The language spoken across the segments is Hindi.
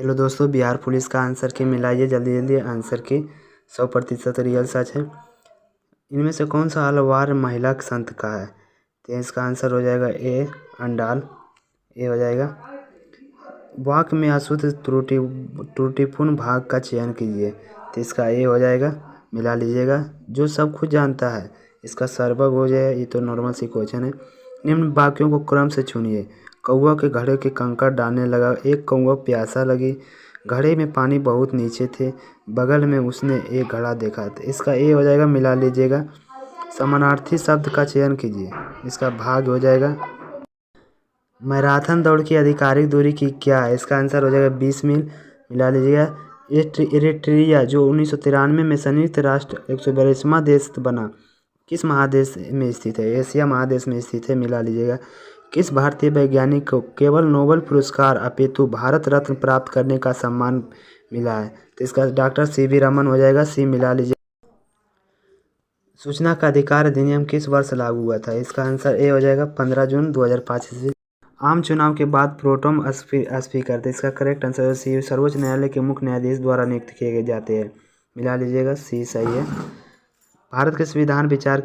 हेलो दोस्तों, बिहार पुलिस का आंसर की मिलाइए जल्दी जल्दी आंसर की। 100% रियल सच है। इनमें से कौन सा हलवार महिला संत का है? तो इसका आंसर हो जाएगा ए अंडाल। ए हो जाएगा। वाक्य में अशुद्ध त्रुटिपूर्ण भाग का चयन कीजिए। तो इसका ए हो जाएगा। मिला लीजिएगा। जो सब कुछ जानता है, इसका सर्वग हो जाए। ये तो नॉर्मल सी क्वेश्चन है। निम्न वाक्यों को क्रम से चुनिए। कौवा के घड़े के कंकड़ डालने लगा। एक कौवा प्यासा लगी। घड़े में पानी बहुत नीचे थे। बगल में उसने एक घड़ा देखा। तो इसका ए हो जाएगा। मिला लीजिएगा। समानार्थी शब्द का चयन कीजिए। इसका भाग हो जाएगा। मैराथन दौड़ की आधिकारिक दूरी की क्या है? इसका आंसर हो जाएगा 20 मील। मिला लीजिएगा। इरिट्रिया जो 1993 में संयुक्त राष्ट्र 142वां देश बना, किस महादेश में स्थित है? एशिया महादेश में स्थित है। मिला लीजिएगा। किस भारतीय वैज्ञानिक को केवल नोबेल पुरस्कार अपितु भारत रत्न प्राप्त करने का सम्मान मिला है? तो इसका डॉक्टर CV रमन हो जाएगा। सी मिला लीजिए। सूचना का अधिकार अधिनियम किस वर्ष लागू हुआ था? इसका आंसर ए हो जाएगा। 15 जून 2005 ईस्वी। आम चुनाव के बाद प्रोटेम स्पीकर थे। इसका करेक्ट आंसर है सी। सर्वोच्च न्यायालय के मुख्य न्यायाधीश द्वारा नियुक्त किए जाते हैं। मिला लीजिएगा। सी सही है। भारत के संविधान विचार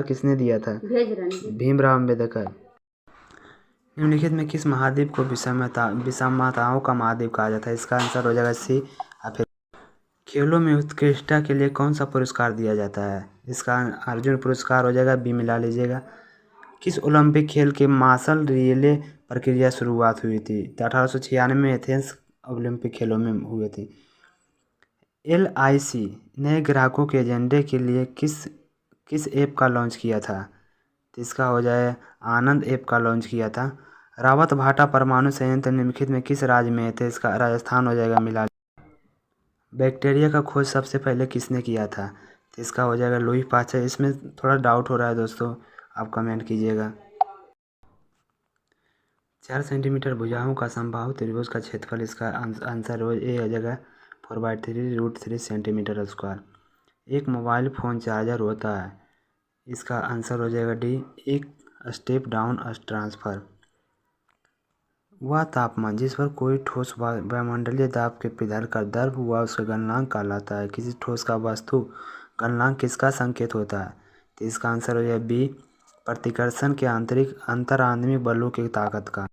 किसने दिया था? भीमराव अम्बेडकर। निम्नलिखित में किस महाद्वीप को विषमताओं का महाद्वीप कहा जाता है? इसका आंसर हो जाएगा सी। खेलों में उत्कृष्टता के लिए कौन सा पुरस्कार दिया जाता है? इसका अर्जुन पुरस्कार हो जाएगा। बी मिला लीजिएगा। किस ओलंपिक खेल के मार्शल रिले प्रक्रिया शुरुआत हुई थी? 1896 में एथेंस ओलंपिक खेलों में हुए थे। LIC नए ग्राहकों के एजेंडे के लिए किस ऐप का लॉन्च किया था? तो इसका हो जाए आनंद ऐप का लॉन्च किया था। रावत भाटा परमाणु संयंत्र निम्नलिखित में किस राज्य में है? तो इसका राजस्थान हो जाएगा। मिला। बैक्टीरिया का खोज सबसे पहले किसने किया था? तो इसका हो जाएगा लुई पास्चर। इसमें थोड़ा डाउट हो रहा है दोस्तों, आप कमेंट कीजिएगा। 4 सेंटीमीटर भुजाओं का समबाहु त्रिभुज का क्षेत्रफल, इसका आंसर हो ए हो जाएगा 4/3 सेंटीमीटर स्क्वायर। एक मोबाइल फ़ोन चार्जर होता है। इसका आंसर हो जाएगा डी। एक स्टेप डाउन ट्रांसफ़र। वह तापमान जिस पर कोई ठोस वायुमंडलीय दाब के पिघल कर द्रव हुआ उसका गलनांक कहलाता है। किसी ठोस का वस्तु गलनांक किसका संकेत होता है? तो इसका आंसर हो जाए बी। प्रतिकर्षण के अंतरात्मिक बलों की ताकत का।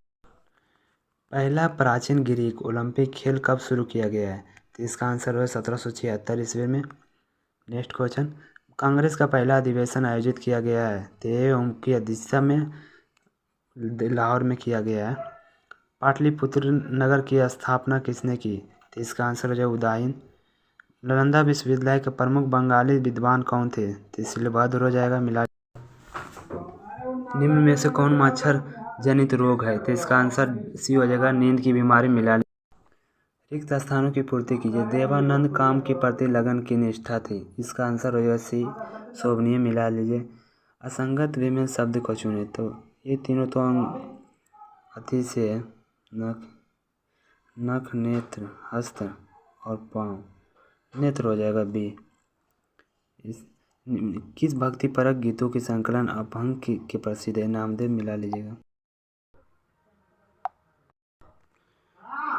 पहला प्राचीन ग्रीक ओलंपिक खेल कब शुरू किया गया है? तो इसका आंसर हो 1776 ईस्वी में। Next question. कांग्रेस का पहला अधिवेशन आयोजित किया गया है? तो ये उनकी अध्यक्षता में लाहौर में किया गया है। पाटलिपुत्र नगर की स्थापना किसने की? तो इसका आंसर हो जाए उदयन। नालंदा विश्वविद्यालय के प्रमुख बंगाली विद्वान कौन थे? तो शिलभद्र हो जाएगा। मिला। निम्न में से कौन मच्छर जनित रोग है? तो इसका आंसर सी हो जाएगा नींद की बीमारी। मिला। रिक्त स्थानों की पूर्ति कीजिए। देवानंद काम के प्रति लगन की निष्ठा थी। इसका आंसर हो जाएगा सी शोभनीय। मिला लीजिए। असंगत विमेल शब्द को चुने। तो ये तीनों तो अति से नख नेत्र हस्त और पाँव। नेत्र हो जाएगा बी। किस भक्तिपरक गीतों की संकलन अभंग के प्रसिद्ध है? नामदेव। मिला लीजिएगा।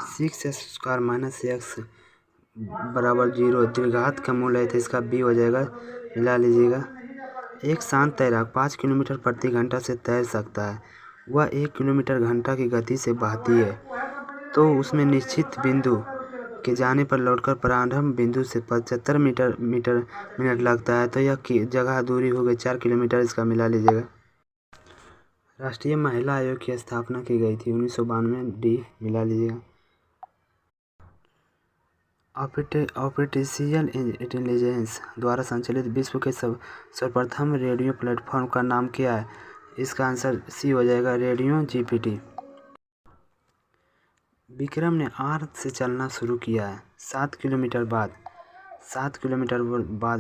6x² - x = 0 द्विघात का मूल है। तो इसका बी हो जाएगा। मिला लीजिएगा। एक शांत तैराक 5 किलोमीटर प्रति घंटा से तैर सकता है। वह 1 किलोमीटर घंटा की गति से बहती है, तो उसमें निश्चित बिंदु के जाने पर लौटकर प्रारंभ बिंदु से 75 मिनट लगता है। तो यह जगह दूरी हो गई 4 किलोमीटर। इसका मिला लीजिएगा। राष्ट्रीय महिला आयोग की स्थापना की गई थी 1992। डी। मिला लीजिएगा। आर्टिफिशियल इंटेलिजेंस द्वारा संचालित विश्व के सर्वप्रथम रेडियो प्लेटफॉर्म का नाम क्या है? इसका आंसर सी हो जाएगा रेडियो GPT। विक्रम ने अर्थ से चलना शुरू किया है 7 किलोमीटर बाद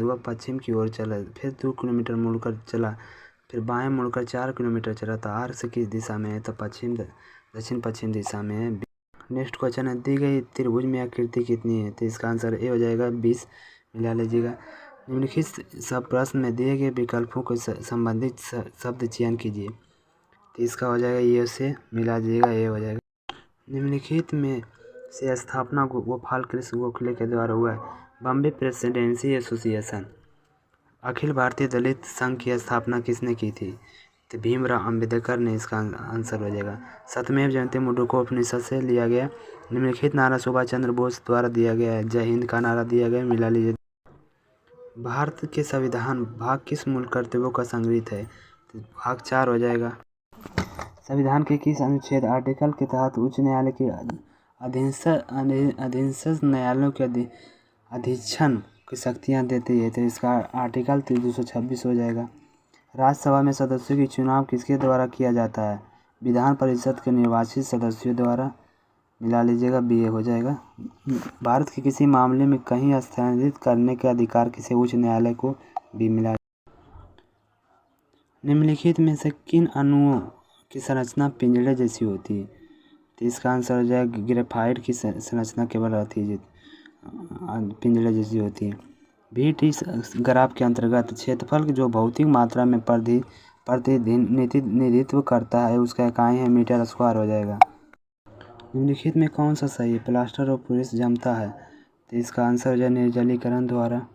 वह पश्चिम की ओर चला, फिर 2 किलोमीटर मुड़कर चला, फिर बाएं मुड़कर 4 किलोमीटर चला। तो अर्थ से किस दिशा में है? तो दक्षिण पश्चिम दिशा में है। नेक्स्ट क्वेश्चन है, दी गई त्रिभुज में आकृति कितनी है? तो इसका आंसर ए हो जाएगा 20। मिला लीजिएगा। निम्नलिखित सब प्रश्न में दिए गए विकल्पों को संबंधित शब्द चयन कीजिए। तो इसका हो जाएगा ये से। मिला दीजिएगा। ए हो जाएगा। निम्नलिखित में से स्थापना गोपाल कृष्ण गोखले के द्वारा हुआ है। Bombay presidency association. अखिल भारतीय दलित संघ की स्थापना किसने की थी? तो भीमराव अंबेडकर ने इसका आंसर हो जाएगा। सत्यमेव जयते मुंडको उपनिषद से लिया गया। निम्नलिखित नारा सुभाष चंद्र बोस द्वारा दिया गया है। जय हिंद का नारा दिया गया, मिला लीजिए। भारत के संविधान भाग किस मूल कर्तव्यों का संग्रहित है? तो भाग 4 हो जाएगा। संविधान के किस अनुच्छेद आर्टिकल के तहत उच्च न्यायालय के अधीनस्थ न्यायालयों के अधीक्षण की शक्तियाँ देती है? तो इसका आर्टिकल 226 हो जाएगा। राज्यसभा में सदस्यों की चुनाव किसके द्वारा किया जाता है? विधान परिषद के निर्वाचित सदस्यों द्वारा, मिला लीजिएगा, BA हो जाएगा। भारत के किसी मामले में कहीं हस्तांतरित करने के अधिकार किसी उच्च न्यायालय को भी मिला। निम्नलिखित में से किन अणुओं की संरचना पिंजरे जैसी होती है? तो इसका आंसर हो जाएगा ग्रेफाइट की संरचना केवल रहती है पिंजरे जैसी होती है। VT ग्राफ के अंतर्गत क्षेत्रफल जो भौतिक मात्रा में प्रतिनिधित्व करता है उसका इकाई है मीटर स्क्वायर हो जाएगा। निम्नलिखित में कौन सा सही है? प्लास्टर ऑफ पेरिस जमता है? तो इसका आंसर हो जाए निर्जलीकरण द्वारा।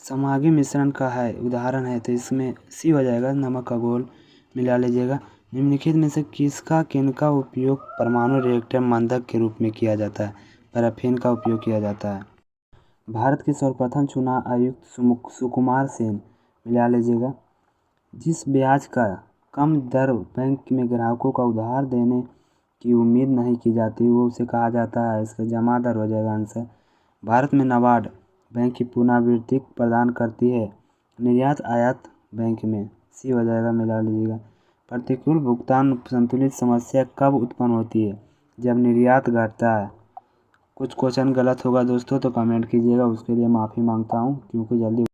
समागी मिश्रण का है उदाहरण है, तो इसमें C हो जाएगा, नमक का घोल, मिला लीजिएगा। निम्नलिखित में से किनका उपयोग परमाणु रिएक्टर मंदक के रूप में किया जाता है? पैराफिन का उपयोग किया जाता है। भारत के सर्वप्रथम चुनाव आयुक्त सुकुमार सेन, मिला लीजिएगा। जिस ब्याज का कम दर बैंक में ग्राहकों का उधार देने की उम्मीद नहीं की जाती वो उसे कहा जाता है? इसका जमा दर हो जाएगा आंसर। भारत में नाबार्ड बैंक की पुनरावृत्ति प्रदान करती है निर्यात आयात बैंक में? C हो जाएगा, मिला लीजिएगा। प्रतिकूल भुगतान संतुलित समस्या कब उत्पन्न होती है? जब निर्यात घटता है। कुछ क्वेश्चन गलत होगा दोस्तों तो कमेंट कीजिएगा, उसके लिए माफ़ी मांगता हूँ क्योंकि जल्दी